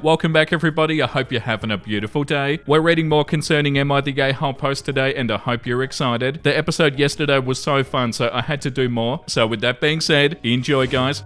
Welcome back everybody, I hope you're having a beautiful day. We're reading more concerning Am I the Gay Hole posts today and I hope you're excited. The episode yesterday was so fun so I had to do more. So with that being said, enjoy guys.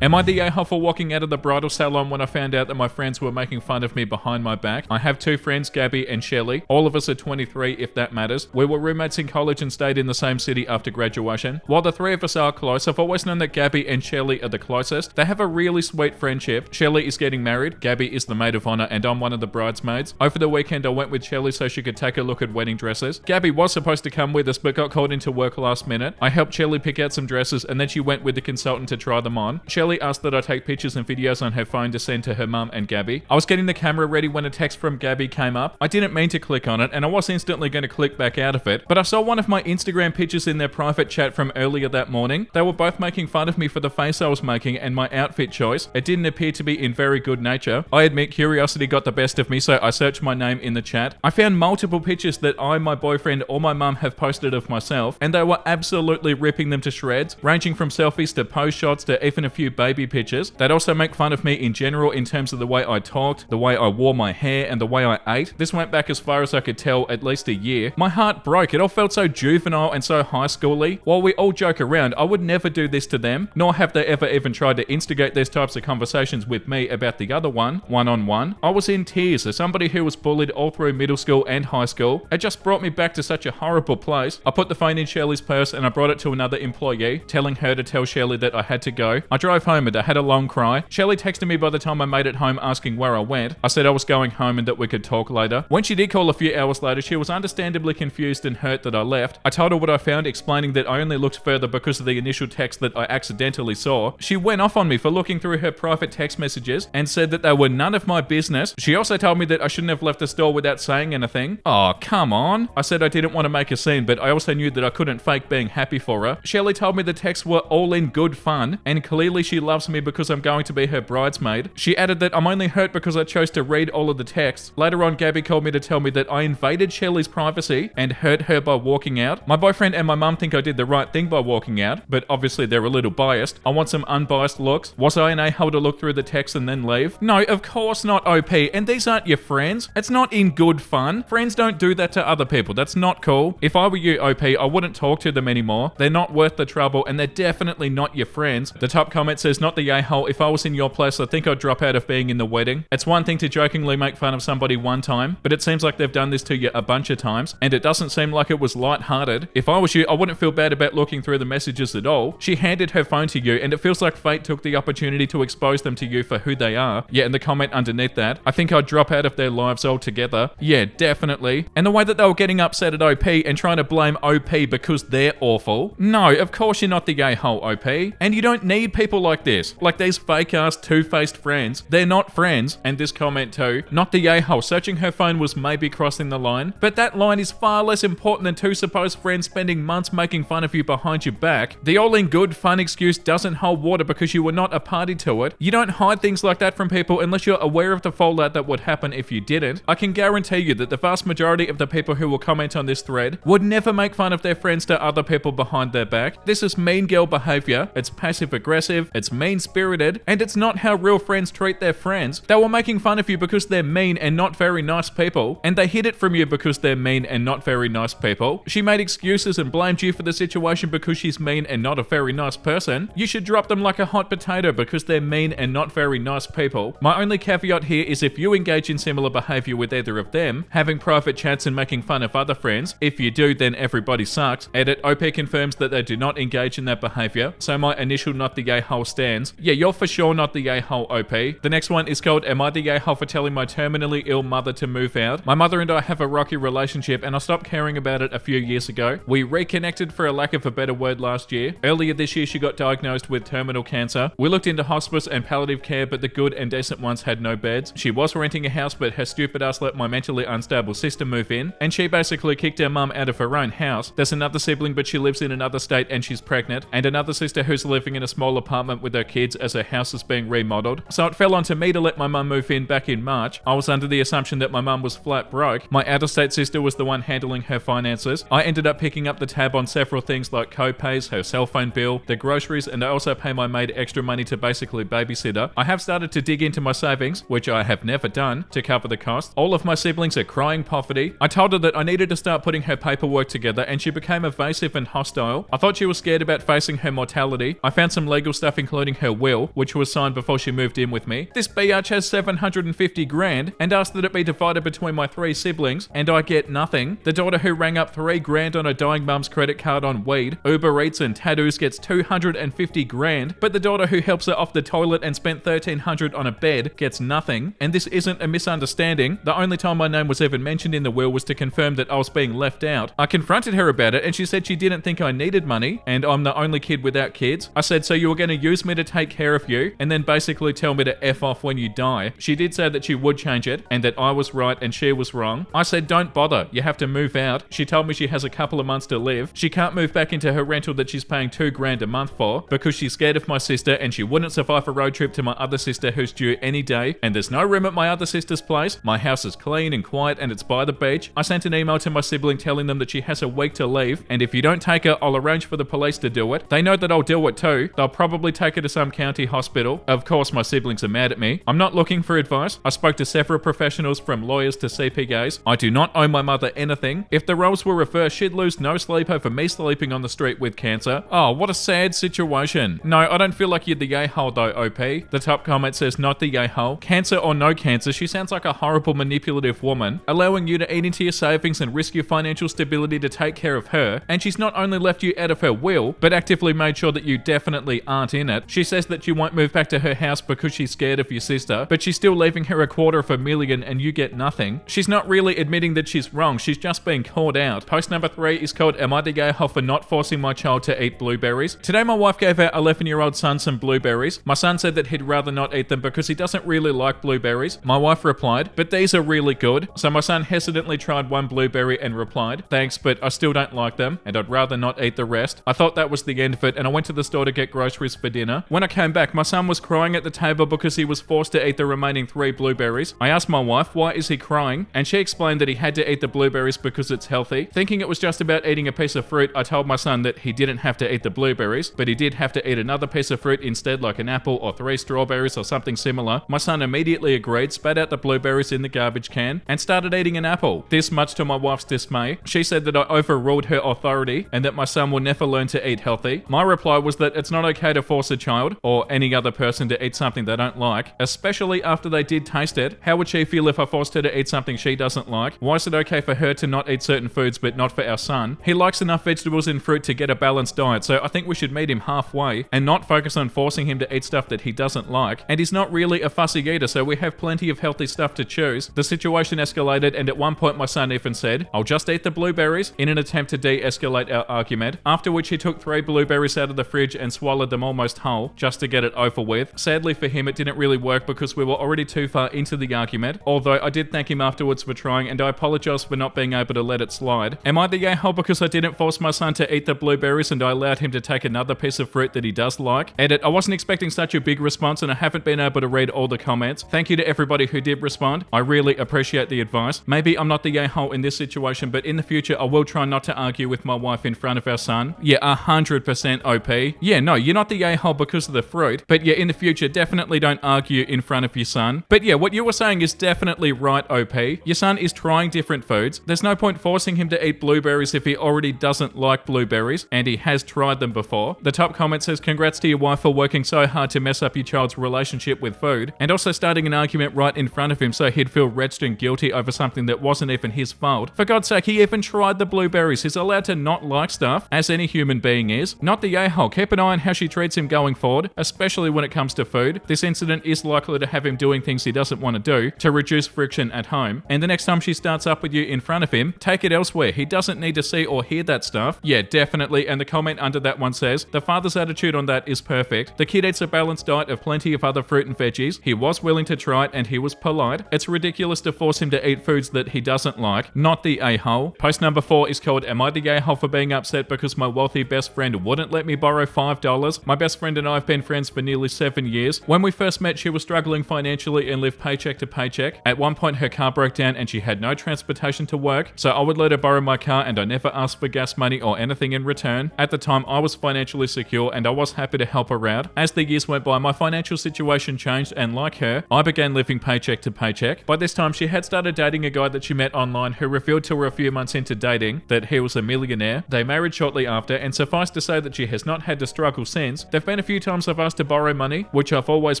Am I the a-hole for walking out of the bridal salon when I found out that my friends were making fun of me behind my back? I have two friends, Gabby and Shelley. All of us are 23 if that matters. We were roommates in college and stayed in the same city after graduation. While the three of us are close, I've always known that Gabby and Shelley are the closest. They have a really sweet friendship. Shelley is getting married, Gabby is the maid of honor and I'm one of the bridesmaids. Over the weekend I went with Shelley so she could take a look at wedding dresses. Gabby was supposed to come with us but got called into work last minute. I helped Shelley pick out some dresses and then she went with the consultant to try them on. Shelley asked that I take pictures and videos on her phone to send to her mum and Gabby. I was getting the camera ready when a text from Gabby came up. I didn't mean to click on it and I was instantly going to click back out of it, but I saw one of my Instagram pictures in their private chat from earlier that morning. They were both making fun of me for the face I was making and my outfit choice. It didn't appear to be in very good nature. I admit curiosity got the best of me, so I searched my name in the chat. I found multiple pictures that I, my boyfriend or my mum have posted of myself and they were absolutely ripping them to shreds, ranging from selfies to pose shots to even a few baby pictures. They'd also make fun of me in general in terms of the way I talked, the way I wore my hair, and the way I ate. This went back as far as I could tell, at least a year. My heart broke. It all felt so juvenile and so high school-y. While we all joke around, I would never do this to them, nor have they ever even tried to instigate these types of conversations with me about the other one-on-one. I was in tears as somebody who was bullied all through middle school and high school. It just brought me back to such a horrible place. I put the phone in Shelley's purse and I brought it to another employee, telling her to tell Shelley that I had to go. I drove home and I had a long cry. Shelley texted me by the time I made it home asking where I went. I said I was going home and that we could talk later. When she did call a few hours later, she was understandably confused and hurt that I left. I told her what I found, explaining that I only looked further because of the initial text that I accidentally saw. She went off on me for looking through her private text messages and said that they were none of my business. She also told me that I shouldn't have left the store without saying anything. Oh, come on. I said I didn't want to make a scene, but I also knew that I couldn't fake being happy for her. Shelley told me the texts were all in good fun and clearly she loves me because I'm going to be her bridesmaid. She added that I'm only hurt because I chose to read all of the texts. Later on, Gabby called me to tell me that I invaded Shelley's privacy and hurt her by walking out. My boyfriend and my mum think I did the right thing by walking out, but obviously they're a little biased. I want some unbiased looks. Was I an a-hole to look through the texts and then leave? No, of course not, OP. And these aren't your friends. It's not in good fun. Friends don't do that to other people. That's not cool. If I were you, OP, I wouldn't talk to them anymore. They're not worth the trouble and they're definitely not your friends. The top comment says, not the a-hole. If I was in your place, I think I'd drop out of being in the wedding. It's one thing to jokingly make fun of somebody one time, but it seems like they've done this to you a bunch of times, and it doesn't seem like it was lighthearted. If I was you, I wouldn't feel bad about looking through the messages at all. She handed her phone to you, and it feels like fate took the opportunity to expose them to you for who they are. Yeah, and the comment underneath that, I think I'd drop out of their lives altogether. Yeah, definitely. And the way that they were getting upset at OP and trying to blame OP because they're awful. No, of course you're not the gay hole, OP. And you don't need people like this. Like these fake-ass, two-faced friends. They're not friends. And this comment too, not the a-hole. Searching her phone was maybe crossing the line, but that line is far less important than two supposed friends spending months making fun of you behind your back. The all in good fun excuse doesn't hold water because you were not a party to it. You don't hide things like that from people unless you're aware of the fallout that would happen if you didn't. I can guarantee you that the vast majority of the people who will comment on this thread would never make fun of their friends to other people behind their back. This is mean girl behavior. It's passive aggressive, it's mean spirited, and it's not how real friends treat their friends. They were making fun of you because they're mean and not very nice people, and they hid it from you because they're mean and not very nice people. She made excuses and blamed you for the situation because she's mean and not a very nice person. You should drop them like a hot potato because they're mean and not very nice people. My only caveat here is if you engage in similar behavior with either of them, having private chats and making fun of other friends, if you do, then everybody sucks. Edit, OP confirms that they do not engage in that behavior, so my initial not the a-hole stands. Yeah, you're for sure not the a-hole, OP. The next one is called Am I the a-hole for telling my terminally ill mother to move out? My mother and I have a rocky relationship and I stopped caring about it a few years ago. We reconnected for a lack of a better word last year. Earlier this year she got diagnosed with terminal cancer. We looked into hospice and palliative care, but the good and decent ones had no beds. She was renting a house, but her stupid ass let my mentally unstable sister move in, and she basically kicked our mum out of her own house. There's another sibling, but she lives in another state and she's pregnant, and another sister who's living in a small apartment apartment with her kids as her house is being remodeled. So it fell onto me to let my mum move in back in March. I was under the assumption that my mum was flat broke. My out-of-state sister was the one handling her finances. I ended up picking up the tab on several things like co-pays, her cell phone bill, the groceries, and I also pay my maid extra money to basically babysit her. I have started to dig into my savings, which I have never done, to cover the cost. All of my siblings are crying poverty. I told her that I needed to start putting her paperwork together, and she became evasive and hostile. I thought she was scared about facing her mortality. I found some legal stuff including her will, which was signed before she moved in with me. This biatch has 750 grand and asked that it be divided between my 3 siblings, and I get nothing. The daughter who rang up 3 grand on a dying mum's credit card on weed, Uber Eats and tattoos gets 250 grand, but the daughter who helps her off the toilet and spent 1,300 on a bed gets nothing. And this isn't a misunderstanding. The only time my name was ever mentioned in the will was to confirm that I was being left out. I confronted her about it and she said she didn't think I needed money and I'm the only kid without kids. I said, so you were going to use me to take care of you and then basically tell me to F off when you die. She did say that she would change it and that I was right and she was wrong. I said, don't bother. You have to move out. She told me she has a couple of months to live. She can't move back into her rental that she's paying 2 grand a month for because she's scared of my sister and she wouldn't survive a road trip to my other sister who's due any day. And there's no room at my other sister's place. My house is clean and quiet and it's by the beach. I sent an email to my sibling telling them that she has a week to leave and if you don't take her, I'll arrange for the police to do it. They know that I'll do it too. They'll probably take her to some county hospital. Of course, my siblings are mad at me. I'm not looking for advice. I spoke to several professionals from lawyers to CPAs. I do not owe my mother anything. If the roles were reversed, she'd lose no sleep over me sleeping on the street with cancer. Oh, what a sad situation. No, I don't feel like you're the a-hole though, OP. The top comment says, not the a-hole. Cancer or no cancer, she sounds like a horrible manipulative woman, allowing you to eat into your savings and risk your financial stability to take care of her. And she's not only left you out of her will, but actively made sure that you definitely aren't in it. She says that you won't move back to her house because she's scared of your sister, but she's still leaving her $250,000 and you get nothing. She's not really admitting that she's wrong, she's just being called out. Post number 3 is called, am I the a-hole for not forcing my child to eat blueberries? Today my wife gave our 11-year-old son some blueberries. My son said that he'd rather not eat them because he doesn't really like blueberries. My wife replied, but these are really good. So my son hesitantly tried one blueberry and replied, thanks, but I still don't like them and I'd rather not eat the rest. I thought that was the end of it and I went to the store to get groceries for dinner. When I came back, my son was crying at the table because he was forced to eat the remaining 3 blueberries. I asked my wife, why is he crying? And she explained that he had to eat the blueberries because it's healthy. Thinking it was just about eating a piece of fruit, I told my son that he didn't have to eat the blueberries, but he did have to eat another piece of fruit instead, like an apple or 3 strawberries or something similar. My son immediately agreed, spat out the blueberries in the garbage can, and started eating an apple. This much to my wife's dismay. She said that I overruled her authority and that my son will never learn to eat healthy. My reply was that it's not okay to force a child or any other person to eat something they don't like, especially after they did taste it. How would she feel if I forced her to eat something she doesn't like? Why is it okay for her to not eat certain foods but not for our son? He likes enough vegetables and fruit to get a balanced diet, so I think we should meet him halfway and not focus on forcing him to eat stuff that he doesn't like. And he's not really a fussy eater, so we have plenty of healthy stuff to choose. The situation escalated and at one point my son even said, I'll just eat the blueberries, in an attempt to de-escalate our argument, after which he took 3 blueberries out of the fridge and swallowed them almost whole, just to get it over with. Sadly for him, it didn't really work because we were already too far into the argument, although I did thank him afterwards for trying and I apologize for not being able to let it slide. Am I the a-hole because I didn't force my son to eat the blueberries and I allowed him to take another piece of fruit that he does like? Edit, I wasn't expecting such a big response and I haven't been able to read all the comments. Thank you to everybody who did respond. I really appreciate the advice. Maybe I'm not the a-hole in this situation, but in the future I will try not to argue with my wife in front of our son. Yeah, 100% OP. Yeah, no, you're not the a-hole because of the fruit, but yeah, in the future definitely don't argue in front of your son. But yeah, what you were saying is definitely right, OP. Your son is trying different foods. There's no point forcing him to eat blueberries if he already doesn't like blueberries and he has tried them before. The top comment says, congrats to your wife for working so hard to mess up your child's relationship with food and also starting an argument right in front of him so he'd feel wretched and guilty over something that wasn't even his fault. For God's sake, he even tried the blueberries. He's allowed to not like stuff, as any human being is. Not the a-hole. Keep an eye on how she treats him going forward, especially when it comes to food. This incident is likely to have him doing things he doesn't want to do to reduce friction at home. And the next time she starts up with you in front of him, take it elsewhere. He doesn't need to see or hear that stuff. Yeah, definitely. And the comment under that one says, the father's attitude on that is perfect. The kid eats a balanced diet of plenty of other fruit and veggies. He was willing to try it and he was polite. It's ridiculous to force him to eat foods that he doesn't like. Not the a-hole. Post number 4 is called, am I the a-hole for being upset because my wealthy best friend wouldn't let me borrow $5? My best friend friend and I have been friends for nearly 7 years. When we first met, she was struggling financially and lived paycheck to paycheck. At one point, her car broke down and she had no transportation to work, so I would let her borrow my car and I never asked for gas money or anything in return. At the time, I was financially secure and I was happy to help her out. As the years went by, my financial situation changed and like her, I began living paycheck to paycheck. By this time, she had started dating a guy that she met online who revealed to her a few months into dating that he was a millionaire. They married shortly after, and suffice to say that she has not had to struggle since. There've been a few times I've asked to borrow money, which I've always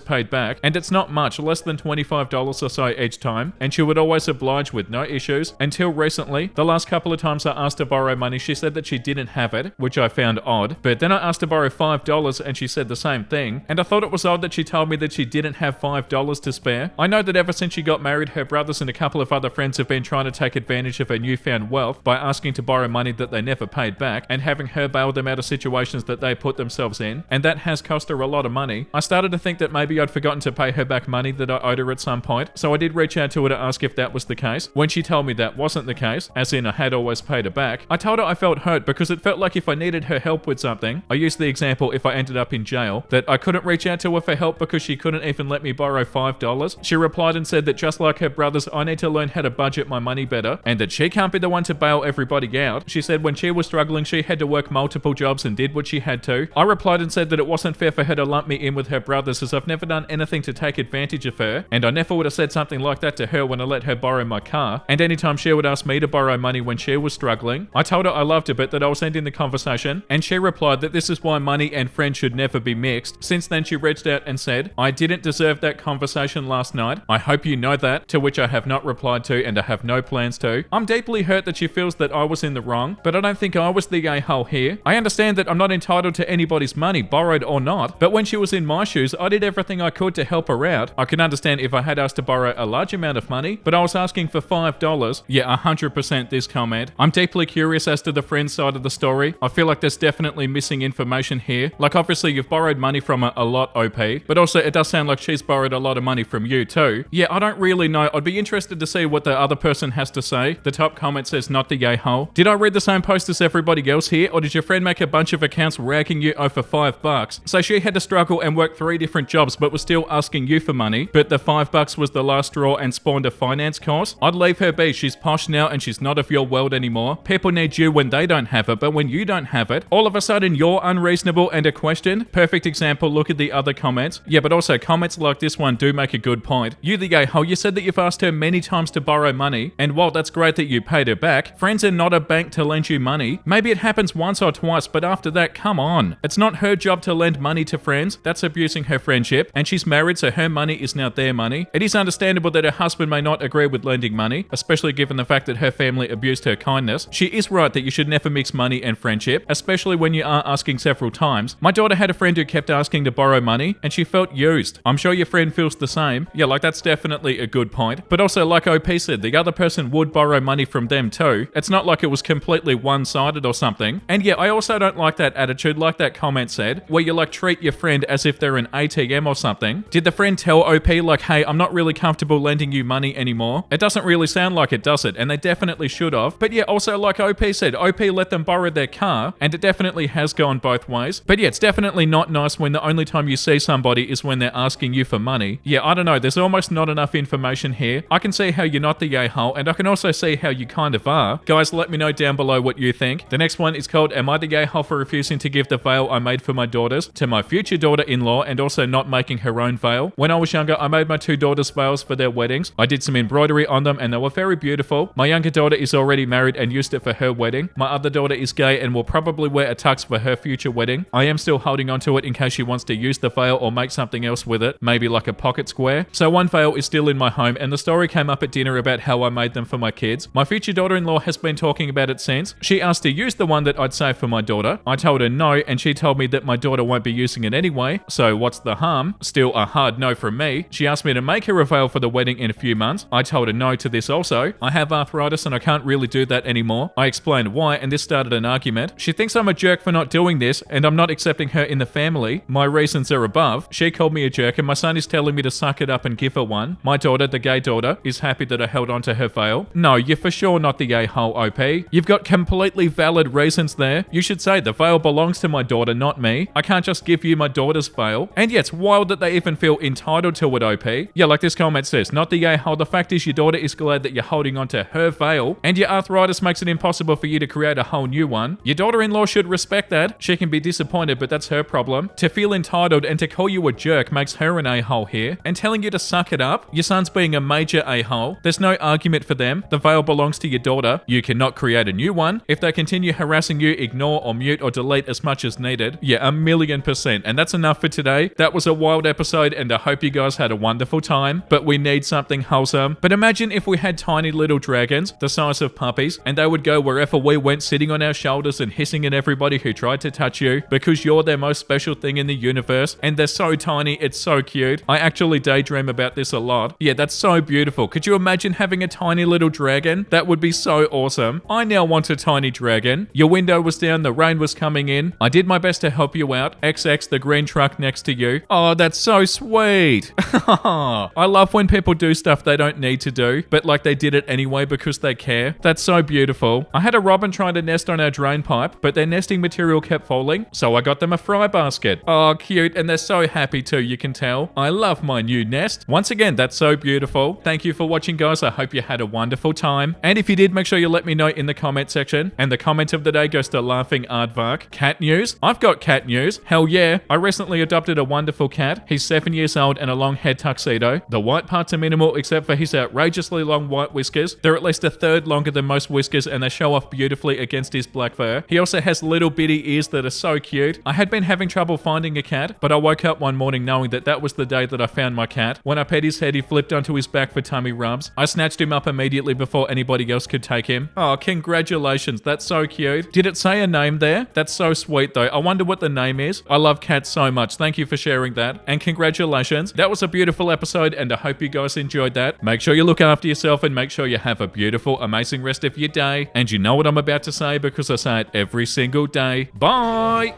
paid back, and it's not much, less than $25 or so each time, and she would always oblige with no issues. Until recently, the last couple of times I asked to borrow money, she said that she didn't have it, which I found odd, but then I asked to borrow $5 and she said the same thing, and I thought it was odd that she told me that she didn't have $5 to spare. I know that ever since she got married, her brothers and a couple of other friends have been trying to take advantage of her newfound wealth by asking to borrow money that they never paid back and having her bail them out of situations that they put themselves in, and that has cost her a lot of money. I started to think that maybe I'd forgotten to pay her back money that I owed her at some point, so I did reach out to her to ask if that was the case. When she told me that wasn't the case, as in I had always paid her back, I told her I felt hurt because it felt like if I needed her help with something, I used the example if I ended up in jail, that I couldn't reach out to her for help because she couldn't even let me borrow $5. She replied and said that just like her brothers, I need to learn how to budget my money better and that she can't be the one to bail everybody out. She said when she was struggling, she had to work multiple jobs and did what she had to. I replied and said that it wasn't fair for her to lump me in with her brothers as I've never done anything to take advantage of her, and I never would have said something like that to her when I let her borrow my car, and anytime she would ask me to borrow money when she was struggling. I told her I loved her but that I was ending the conversation, and she replied that this is why money and friends should never be mixed. Since then she reached out and said, I didn't deserve that conversation last night. I hope you know that, to which I have not replied to and I have no plans to. I'm deeply hurt that she feels that I was in the wrong, but I don't think I was the a-hole here. I understand that I'm not entitled to anybody's money, borrowed or not, but when she was in my shoes, I did everything I could to help her out. I can understand if I had asked to borrow a large amount of money, but I was asking for $5. Yeah, 100% this comment. I'm deeply curious as to the friend side of the story. I feel like there's definitely missing information here. Like obviously you've borrowed money from her a lot, OP, but also it does sound like she's borrowed a lot of money from you too. Yeah, I don't really know. I'd be interested to see what the other person has to say. The top comment says not the yay-hole. Did I read the same post as everybody else here, or did your friend make a bunch of accounts ragging you over $5? So she had to struggle and work 3 different jobs but was still asking you for money, but the $5 was the last straw and spawned a finance course? I'd leave her be. She's posh now and she's not of your world anymore. People need you when they don't have it, but when you don't have it, all of a sudden you're unreasonable and a question. Perfect example, look at the other comments. Yeah, but also comments like this one do make a good point. You the a-hole, you said that you've asked her many times to borrow money, and while that's great that you paid her back, friends are not a bank to lend you money. Maybe it happens once or twice, but after that, come on. It's not her job to lend money to friends. That's abusing her friendship, and she's married, so her money is now their money. It is understandable that her husband may not agree with lending money, especially given the fact that her family abused her kindness. She is right that you should never mix money and friendship, especially when you are asking several times. My daughter had a friend who kept asking to borrow money, and she felt used. I'm sure your friend feels the same. Yeah, like that's definitely a good point. But also, like OP said, the other person would borrow money from them too. It's not like it was completely one-sided or something. And yeah, I also don't like that attitude, like that comment said, where you like treat your friend as if they're an ATM or something. Did the friend tell OP like, hey, I'm not really comfortable lending you money anymore? It doesn't really sound like it, does it? And they definitely should have. But yeah, also like OP said, OP let them borrow their car, and it definitely has gone both ways. But yeah, it's definitely not nice when the only time you see somebody is when they're asking you for money. Yeah, I don't know, there's almost not enough information here. I can see how you're not the yay-hole, and I can also see how you kind of are. Guys, let me know down below what you think. The next one is called, am I the yay-hole for refusing to give the veil I made for my daughters to my future daughter-in-law and also not making her own veil? When I was younger, I made my 2 daughters veils for their weddings. I did some embroidery on them and they were very beautiful. My younger daughter is already married and used it for her wedding. My other daughter is gay and will probably wear a tux for her future wedding. I am still holding onto it in case she wants to use the veil or make something else with it, maybe like a pocket square. So one veil is still in my home, and the story came up at dinner about how I made them for my kids. My future daughter-in-law has been talking about it since. She asked to use the one that I'd saved for my daughter. I told her no, and she told me that my daughter won't be using it anyway, so what's the harm? Still a hard no from me. She asked me to make her a veil for the wedding in a few months. I told her no to this also. I have arthritis and I can't really do that anymore. I explained why, and this started an argument. She thinks I'm a jerk for not doing this, and I'm not accepting her in the family. My reasons are above. She called me a jerk, and my son is telling me to suck it up and give her one. My daughter, the gay daughter, is happy that I held on to her veil. No, you're for sure not the gay-hole, OP. You've got completely valid reasons there. You should say the veil belongs to my daughter, not me. I can't can't just give you my daughter's veil. And yeah, it's wild that they even feel entitled to it, OP. Yeah, like this comment says, not the a-hole. The fact is your daughter is glad that you're holding onto her veil, and your arthritis makes it impossible for you to create a whole new one. Your daughter-in-law should respect that. She can be disappointed, but that's her problem. To feel entitled and to call you a jerk makes her an a-hole here, and telling you to suck it up, your son's being a major a-hole. There's no argument for them. The veil belongs to your daughter. You cannot create a new one. If they continue harassing you, ignore or mute or delete as much as needed. Yeah, 1,000,000%. And that's enough for today. That was a wild episode, and I hope you guys had a wonderful time, but we need something wholesome. But imagine if we had tiny little dragons, the size of puppies, and they would go wherever we went, sitting on our shoulders and hissing at everybody who tried to touch you, because you're their most special thing in the universe, and they're so tiny, it's so cute. I actually daydream about this a lot. Yeah, that's so beautiful. Could you imagine having a tiny little dragon? That would be so awesome. I now want a tiny dragon. Your window was down, the rain was coming in. I did my best to help you out. XX, the green truck next to you. Oh, that's so sweet. I love when people do stuff they don't need to do, but like they did it anyway because they care. That's so beautiful. I had a robin trying to nest on our drain pipe, but their nesting material kept falling, so I got them a fry basket. Oh, cute, and they're so happy too, you can tell. I love my new nest. Once again, that's so beautiful. Thank you for watching, guys. I hope you had a wonderful time. And if you did, make sure you let me know in the comment section. And the comment of the day goes to Laughing Aardvark. Cat news? I've got cat news. Hell yeah. I recently adopted a wonderful cat. He's 7 years old and a long head tuxedo. The white parts are minimal except for his outrageously long white whiskers. They're at least a third longer than most whiskers, and they show off beautifully against his black fur. He also has little bitty ears that are so cute. I had been having trouble finding a cat, but I woke up one morning knowing that that was the day that I found my cat. When I pet his head, he flipped onto his back for tummy rubs. I snatched him up immediately before anybody else could take him. Oh, congratulations. That's so cute. Did it say a name there? That's so sweet though. I wonder what the name is. I love cats so much. Thank you for sharing that. And congratulations. That was a beautiful episode, and I hope you guys enjoyed that. Make sure you look after yourself and make sure you have a beautiful, amazing rest of your day. And you know what I'm about to say because I say it every single day. Bye!